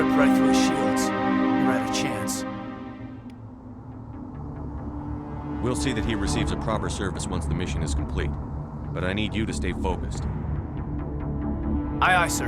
rip right through his shields. Never had a chance. We'll see that he receives a proper service once the mission is complete. But I need you to stay focused. Aye, aye, sir.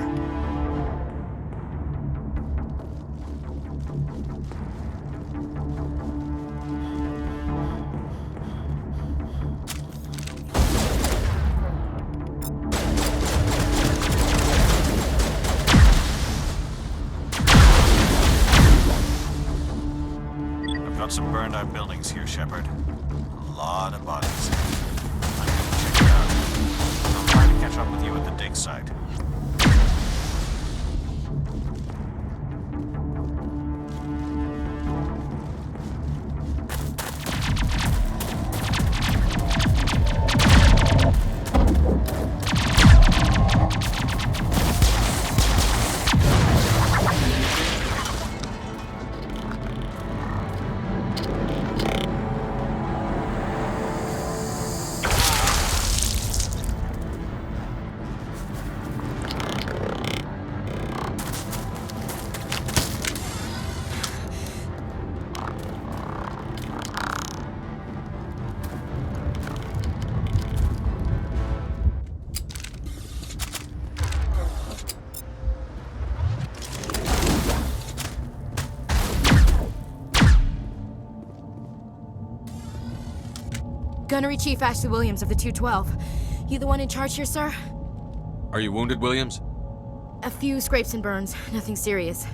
I've got some burned out buildings here, Shepard. A lot of bodies. I'm gonna check it out. I'll try to catch up with you at the dig site. Gunnery Chief Ashley Williams of the 212. You the one in charge here, sir? Are you wounded, Williams? A few scrapes and burns, nothing serious.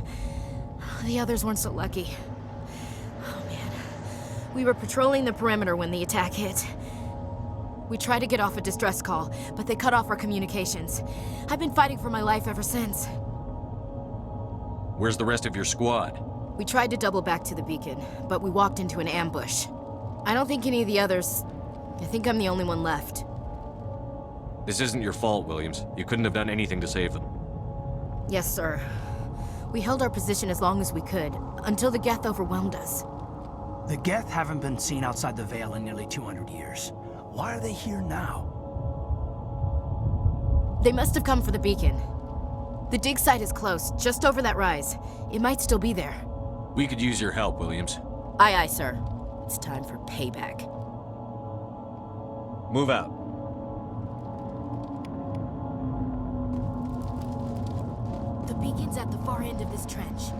The others weren't so lucky. Oh man. We were patrolling the perimeter when the attack hit. We tried to get off a distress call, but they cut off our communications. I've been fighting for my life ever since. Where's the rest of your squad? We tried to double back to the beacon, but we walked into an ambush. I don't think any of the others... I think I'm the only one left. This isn't your fault, Williams. You couldn't have done anything to save them. Yes, sir. We held our position as long as we could, until the Geth overwhelmed us. The Geth haven't been seen outside the Veil in nearly 200 years. Why are they here now? They must have come for the beacon. The dig site is close, just over that rise. It might still be there. We could use your help, Williams. Aye, aye, sir. It's time for payback. Move out. The beacon's at the far end of this trench.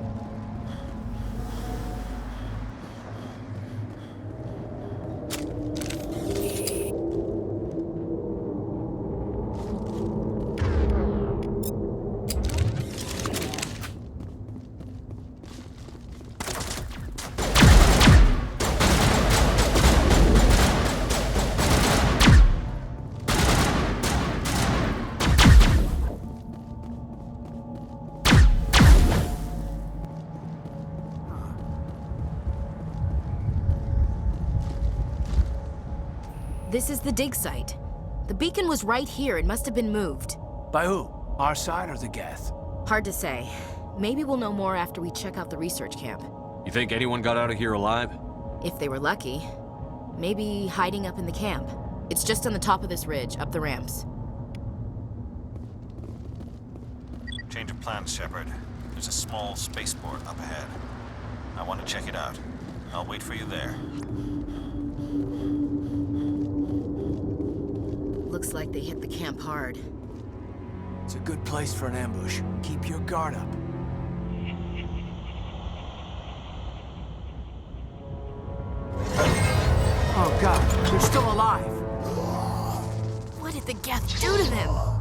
This is the dig site. The beacon was right here. It must have been moved. By who? Our side or the Geth? Hard to say. Maybe we'll know more after we check out the research camp. You think anyone got out of here alive? If they were lucky. Maybe hiding up in the camp. It's just on the top of this ridge, up the ramps. Change of plans, Shepard. There's a small spaceport up ahead. I want to check it out. I'll wait for you there. Looks like they hit the camp hard. It's a good place for an ambush. Keep your guard up. Oh god, they're still alive! What did the Geth do to them?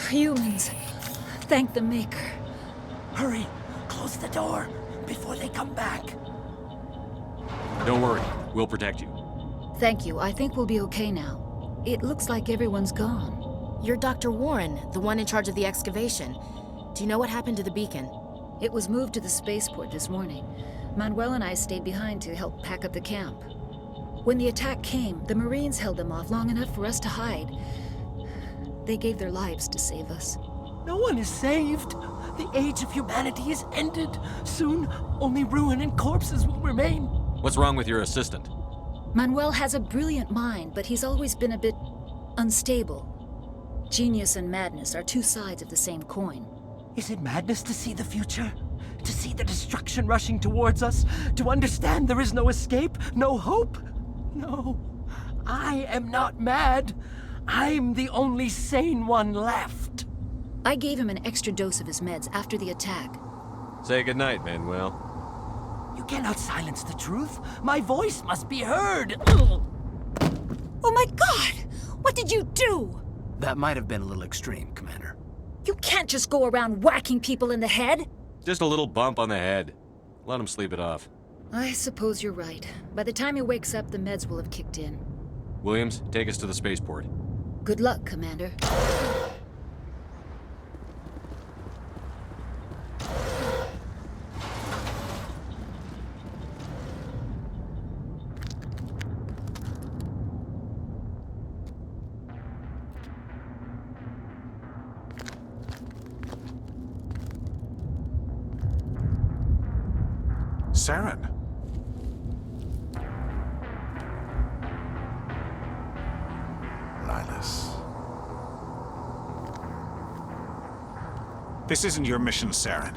Humans. Thank the Maker. Hurry! Close the door before they come back. Don't worry. We'll protect you. Thank you. I think we'll be okay now. It looks like everyone's gone. You're Dr. Warren, the one in charge of the excavation. Do you know what happened to the beacon? It was moved to the spaceport this morning. Manuel and I stayed behind to help pack up the camp. When the attack came, the Marines held them off long enough for us to hide. They gave their lives to save us. No one is saved. The age of humanity is ended. Soon, only ruin and corpses will remain. What's wrong with your assistant? Manuel has a brilliant mind, but he's always been a bit unstable. Genius and madness are two sides of the same coin. Is it madness to see the future? To see the destruction rushing towards us? To understand there is no escape? No hope? No. I am not mad. I'm the only sane one left. I gave him an extra dose of his meds after the attack. Say goodnight, Manuel. You cannot silence the truth. My voice must be heard. Oh my God! What did you do? That might have been a little extreme, Commander. You can't just go around whacking people in the head. Just a little bump on the head. Let him sleep it off. I suppose you're right. By the time he wakes up, the meds will have kicked in. Williams, take us to the spaceport. Good luck, Commander. Saren. Linus. This isn't your mission, Saren.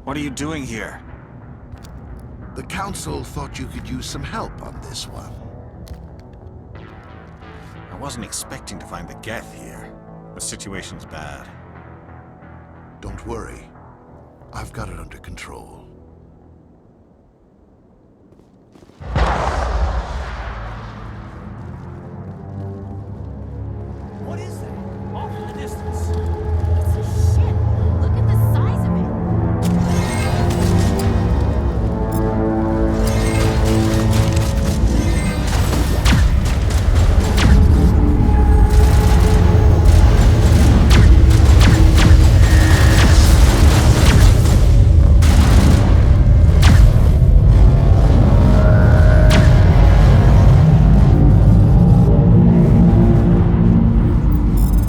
What are you doing here? The Council thought you could use some help on this one. I wasn't expecting to find the Geth here. The situation's bad. Don't worry. I've got it under control. What is that? Off in the distance. It's a ship. Look at the size of it.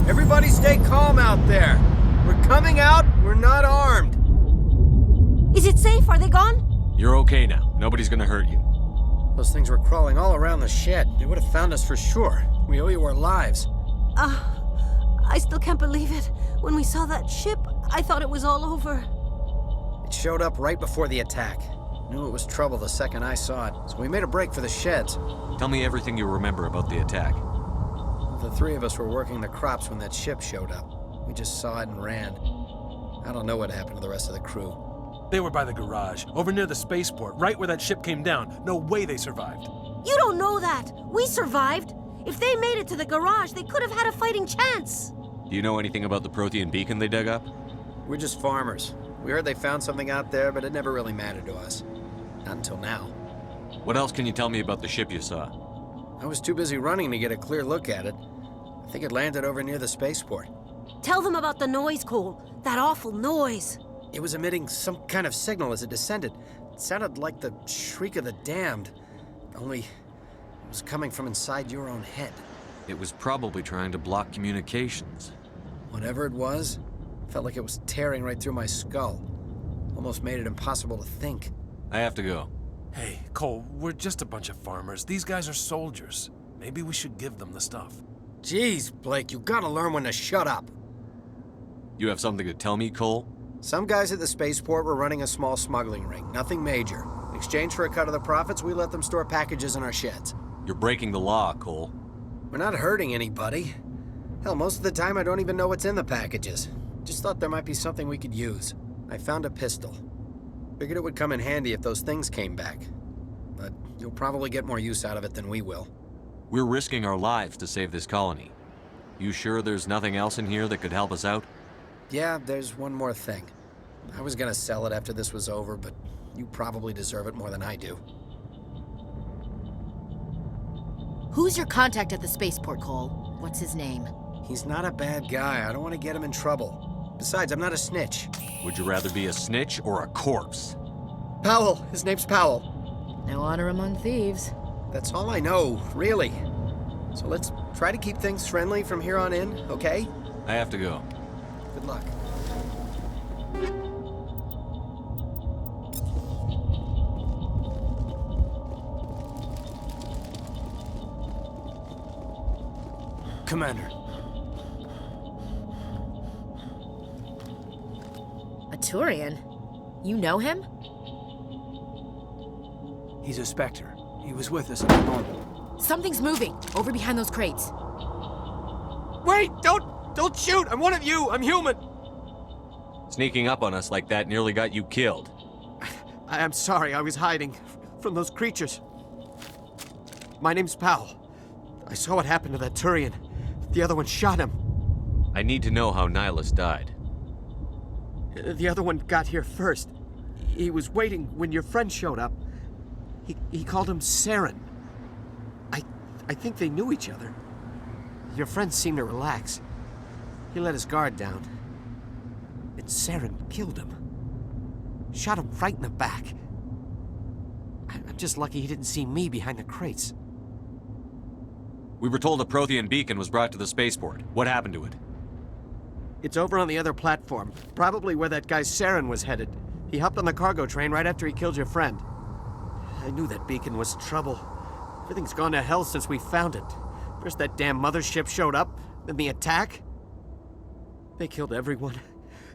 Everybody stay calm out there. We're coming out, we're not armed. Is it safe? Are they gone? You're okay now. Nobody's gonna hurt you. Those things were crawling all around the shed. They would have found us for sure. We owe you our lives. I still can't believe it. When we saw that ship, I thought it was all over. It showed up right before the attack. Knew it was trouble the second I saw it, so we made a break for the sheds. Tell me everything you remember about the attack. The three of us were working the crops when that ship showed up. We just saw it and ran. I don't know what happened to the rest of the crew. They were by the garage, over near the spaceport, right where that ship came down. No way they survived. You don't know that. We survived. If they made it to the garage, they could have had a fighting chance. Do you know anything about the Prothean beacon they dug up? We're just farmers. We heard they found something out there, but it never really mattered to us. Not until now. What else can you tell me about the ship you saw? I was too busy running to get a clear look at it. I think it landed over near the spaceport. Tell them about the noise, Cole. That awful noise. It was emitting some kind of signal as it descended. It sounded like the shriek of the damned. Only it was coming from inside your own head. It was probably trying to block communications. Whatever it was, felt like it was tearing right through my skull. Almost made it impossible to think. I have to go. Hey, Cole, we're just a bunch of farmers. These guys are soldiers. Maybe we should give them the stuff. Jeez, Blake, you gotta learn when to shut up. You have something to tell me, Cole? Some guys at the spaceport were running a small smuggling ring, nothing major. In exchange for a cut of the profits, we let them store packages in our sheds. You're breaking the law, Cole. We're not hurting anybody. Hell, most of the time I don't even know what's in the packages. Just thought there might be something we could use. I found a pistol. Figured it would come in handy if those things came back. But you'll probably get more use out of it than we will. We're risking our lives to save this colony. You sure there's nothing else in here that could help us out? Yeah, there's one more thing. I was gonna sell it after this was over, but you probably deserve it more than I do. Who's your contact at the spaceport, Cole? What's his name? He's not a bad guy. I don't want to get him in trouble. Besides, I'm not a snitch. Would you rather be a snitch or a corpse? Powell. His name's Powell. No honor among thieves. That's all I know, really. So let's try to keep things friendly from here on in, okay? I have to go. Good luck. Commander. A Turian? You know him? He's a Spectre. He was with us at the normal. Something's moving, over behind those crates. Wait! Don't shoot! I'm one of you! I'm human! Sneaking up on us like that nearly got you killed. I'm sorry, I was hiding from those creatures. My name's Powell. I saw what happened to that Turian. The other one shot him. I need to know how Nihilus died. The other one got here first. He was waiting when your friend showed up. He called him Saren. I think they knew each other. Your friend seemed to relax. He let his guard down. And Saren killed him. Shot him right in the back. I'm just lucky he didn't see me behind the crates. We were told a Prothean beacon was brought to the spaceport. What happened to it? It's over on the other platform. Probably where that guy Saren was headed. He hopped on the cargo train right after he killed your friend. I knew that beacon was trouble. Everything's gone to hell since we found it. First that damn mothership showed up, then the attack. They killed everyone.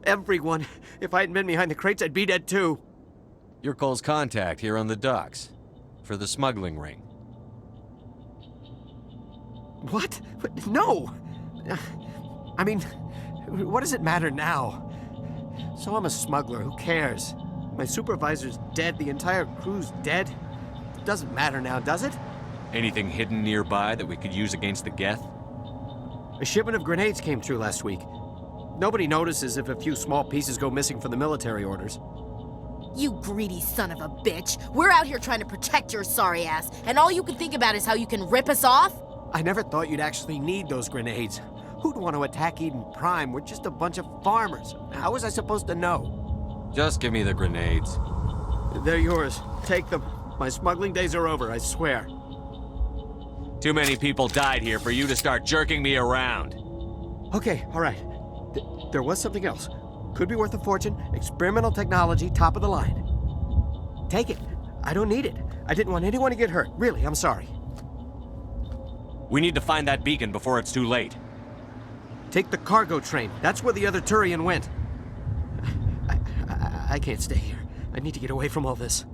Everyone. If I hadn't been behind the crates, I'd be dead too. You're Cole's contact here on the docks. For the smuggling ring. What? No! I mean, what does it matter now? So I'm a smuggler, who cares? My supervisor's dead, the entire crew's dead. It doesn't matter now, does it? Anything hidden nearby that we could use against the Geth? A shipment of grenades came through last week. Nobody notices if a few small pieces go missing from the military orders. You greedy son of a bitch. We're out here trying to protect your sorry ass, and all you can think about is how you can rip us off? I never thought you'd actually need those grenades. Who'd want to attack Eden Prime? We're just a bunch of farmers. How was I supposed to know? Just give me the grenades. They're yours. Take them. My smuggling days are over, I swear. Too many people died here for you to start jerking me around. Okay, all right. There was something else. Could be worth a fortune. Experimental technology, top of the line. Take it. I don't need it. I didn't want anyone to get hurt. Really, I'm sorry. We need to find that beacon before it's too late. Take the cargo train. That's where the other Turian went. I can't stay here. I need to get away from all this.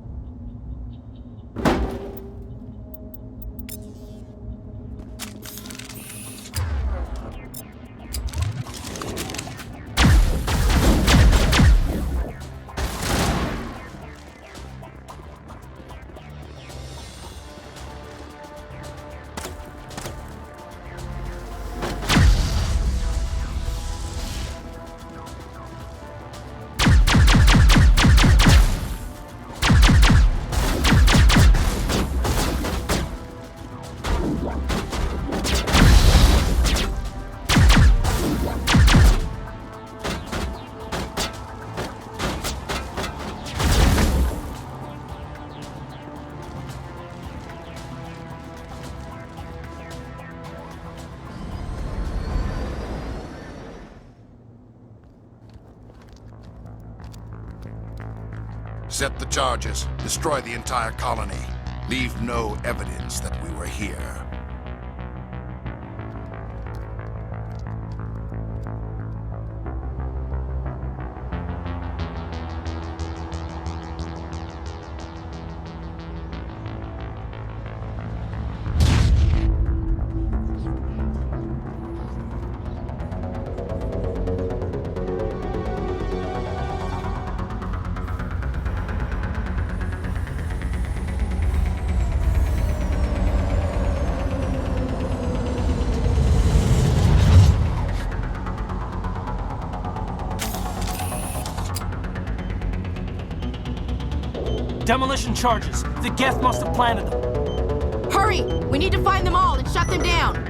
Set the charges. Destroy the entire colony. Leave no evidence that we were here. Demolition charges. The Geth must have planted them. Hurry! We need to find them all and shut them down!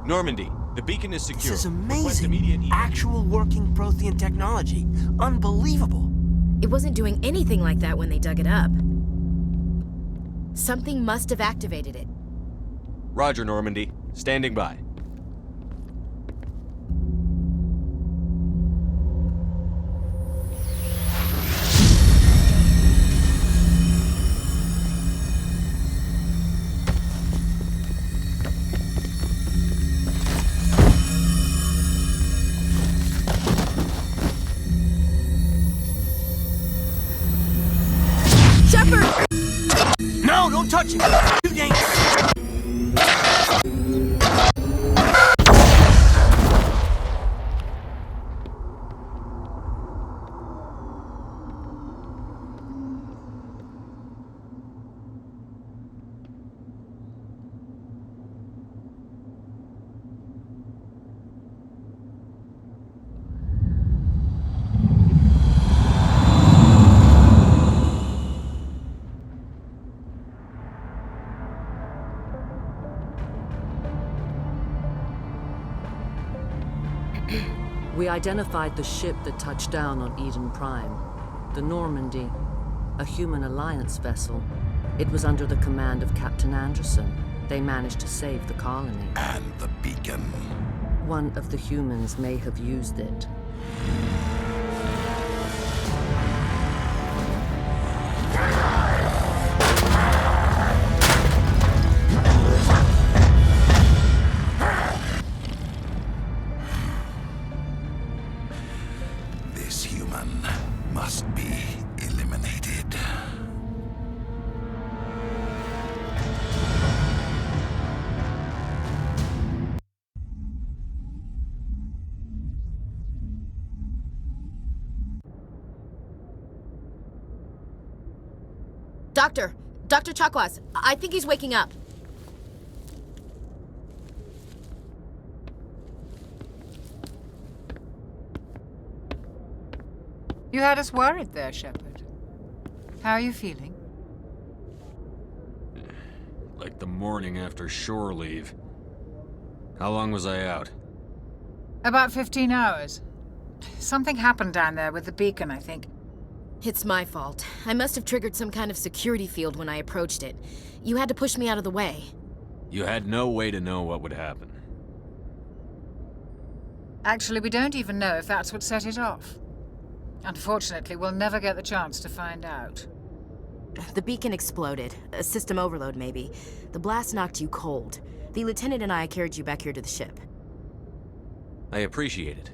Normandy, the beacon is secure. This is Request amazing. immediate- Actual working Prothean technology. Unbelievable. It wasn't doing anything like that when they dug it up. Something must have activated it. Roger, Normandy. Standing by. Shepard! No, don't touch it! Too dangerous! We identified the ship that touched down on Eden Prime. The Normandy, a human alliance vessel. It was under the command of Captain Anderson. They managed to save the colony. And the beacon. One of the humans may have used it. This human must be eliminated. Dr. Chakwas, I think he's waking up. You had us worried there, Shepard. How are you feeling? Like the morning after shore leave. How long was I out? About 15 hours. Something happened down there with the beacon, I think. It's my fault. I must have triggered some kind of security field when I approached it. You had to push me out of the way. You had no way to know what would happen. Actually, we don't even know if that's what set it off. Unfortunately, we'll never get the chance to find out. The beacon exploded. A system overload, maybe. The blast knocked you cold. The lieutenant and I carried you back here to the ship. I appreciate it.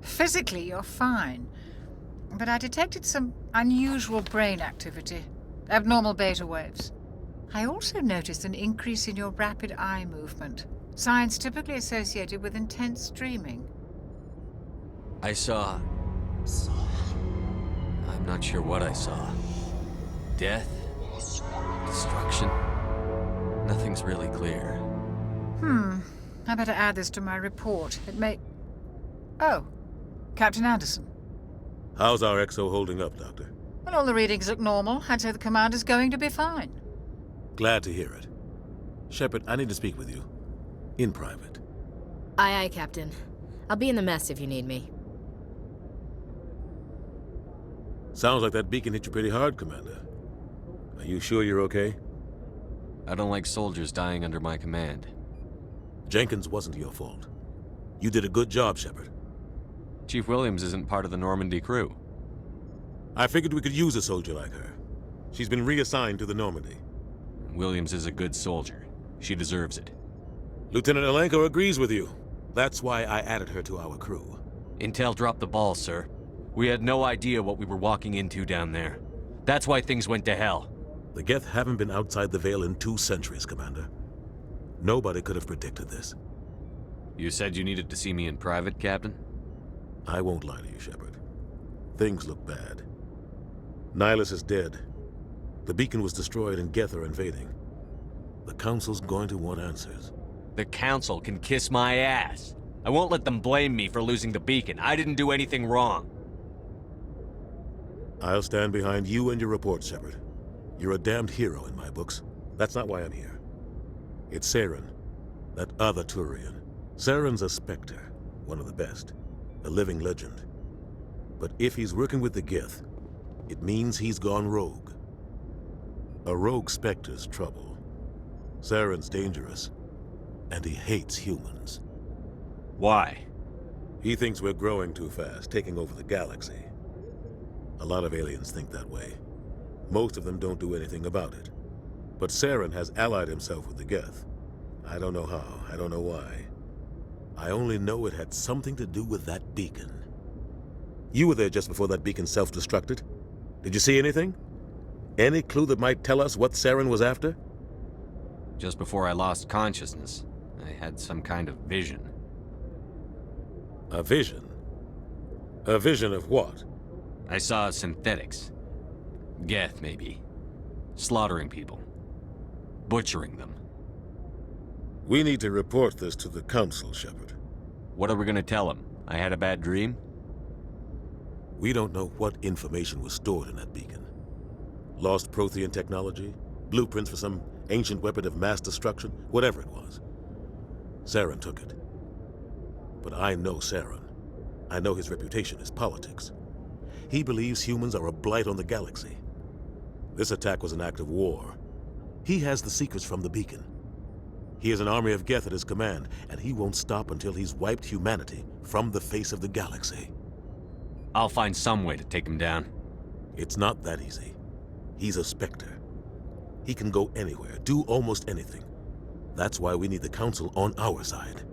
Physically, you're fine. But I detected some unusual brain activity. Abnormal beta waves. I also noticed an increase in your rapid eye movement. Signs typically associated with intense dreaming. I saw... I'm not sure what I saw. Death? Destruction? Nothing's really clear. I better add this to my report. It may... Oh, Captain Anderson. How's our XO holding up, Doctor? Well, all the readings look normal. I'd say the commander's going to be fine. Glad to hear it. Shepard, I need to speak with you. In private. Aye, Captain. I'll be in the mess if you need me. Sounds like that beacon hit you pretty hard, Commander. Are you sure you're okay? I don't like soldiers dying under my command. Jenkins wasn't your fault. You did a good job, Shepard. Chief Williams isn't part of the Normandy crew. I figured we could use a soldier like her. She's been reassigned to the Normandy. Williams is a good soldier. She deserves it. Lieutenant Alenko agrees with you. That's why I added her to our crew. Intel dropped the ball, sir. We had no idea what we were walking into down there. That's why things went to hell. The Geth haven't been outside the Veil in 2 centuries, Commander. Nobody could have predicted this. You said you needed to see me in private, Captain? I won't lie to you, Shepard. Things look bad. Nihilus is dead. The beacon was destroyed and Geth are invading. The Council's going to want answers. The Council can kiss my ass. I won't let them blame me for losing the beacon. I didn't do anything wrong. I'll stand behind you and your report, Shepard. You're a damned hero in my books. That's not why I'm here. It's Saren. That other Turian. Saren's a Spectre, one of the best. A living legend. But if he's working with the Geth, it means he's gone rogue. A rogue Spectre's trouble. Saren's dangerous, and he hates humans. Why? He thinks we're growing too fast, taking over the galaxy. A lot of aliens think that way. Most of them don't do anything about it. But Saren has allied himself with the Geth. I don't know how, I don't know why. I only know it had something to do with that beacon. You were there just before that beacon self-destructed. Did you see anything? Any clue that might tell us what Saren was after? Just before I lost consciousness, I had some kind of vision. A vision? A vision of what? I saw synthetics. Geth, maybe. Slaughtering people. Butchering them. We need to report this to the Council, Shepard. What are we gonna tell them? I had a bad dream? We don't know what information was stored in that beacon. Lost Prothean technology? Blueprints for some ancient weapon of mass destruction? Whatever it was. Saren took it. But I know Saren. I know his reputation is politics. He believes humans are a blight on the galaxy. This attack was an act of war. He has the secrets from the beacon. He has an army of Geth at his command, and he won't stop until he's wiped humanity from the face of the galaxy. I'll find some way to take him down. It's not that easy. He's a Spectre. He can go anywhere, do almost anything. That's why we need the Council on our side.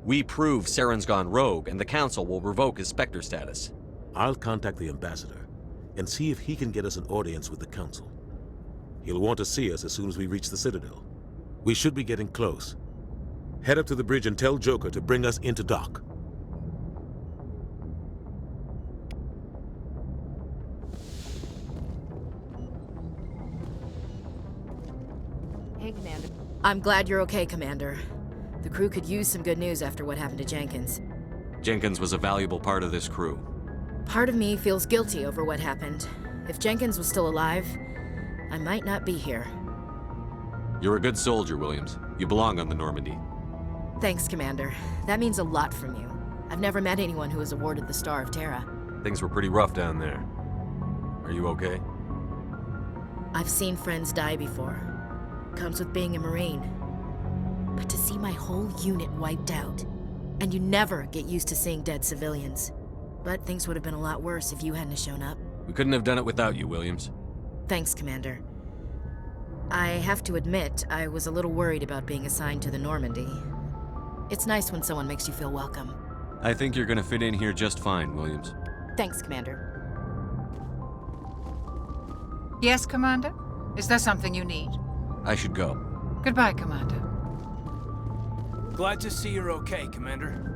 We prove Saren's gone rogue, and the Council will revoke his Spectre status. I'll contact the Ambassador and see if he can get us an audience with the Council. He'll want to see us as soon as we reach the Citadel. We should be getting close. Head up to the bridge and tell Joker to bring us into dock. Hey, Commander. I'm glad you're okay, Commander. The crew could use some good news after what happened to Jenkins. Jenkins was a valuable part of this crew. Part of me feels guilty over what happened. If Jenkins was still alive, I might not be here. You're a good soldier, Williams. You belong on the Normandy. Thanks, Commander. That means a lot from you. I've never met anyone who was awarded the Star of Terra. Things were pretty rough down there. Are you okay? I've seen friends die before. Comes with being a Marine. But to see my whole unit wiped out, and you never get used to seeing dead civilians. But things would have been a lot worse if you hadn't shown up. We couldn't have done it without you, Williams. Thanks, Commander. I have to admit, I was a little worried about being assigned to the Normandy. It's nice when someone makes you feel welcome. I think you're gonna fit in here just fine, Williams. Thanks, Commander. Yes, Commander? Is there something you need? I should go. Goodbye, Commander. Glad to see you're okay, Commander.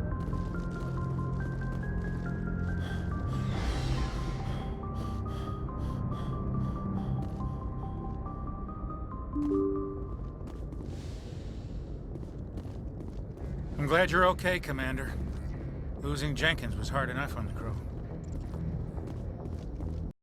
I'm glad you're okay, Commander. Losing Jenkins was hard enough on the crew.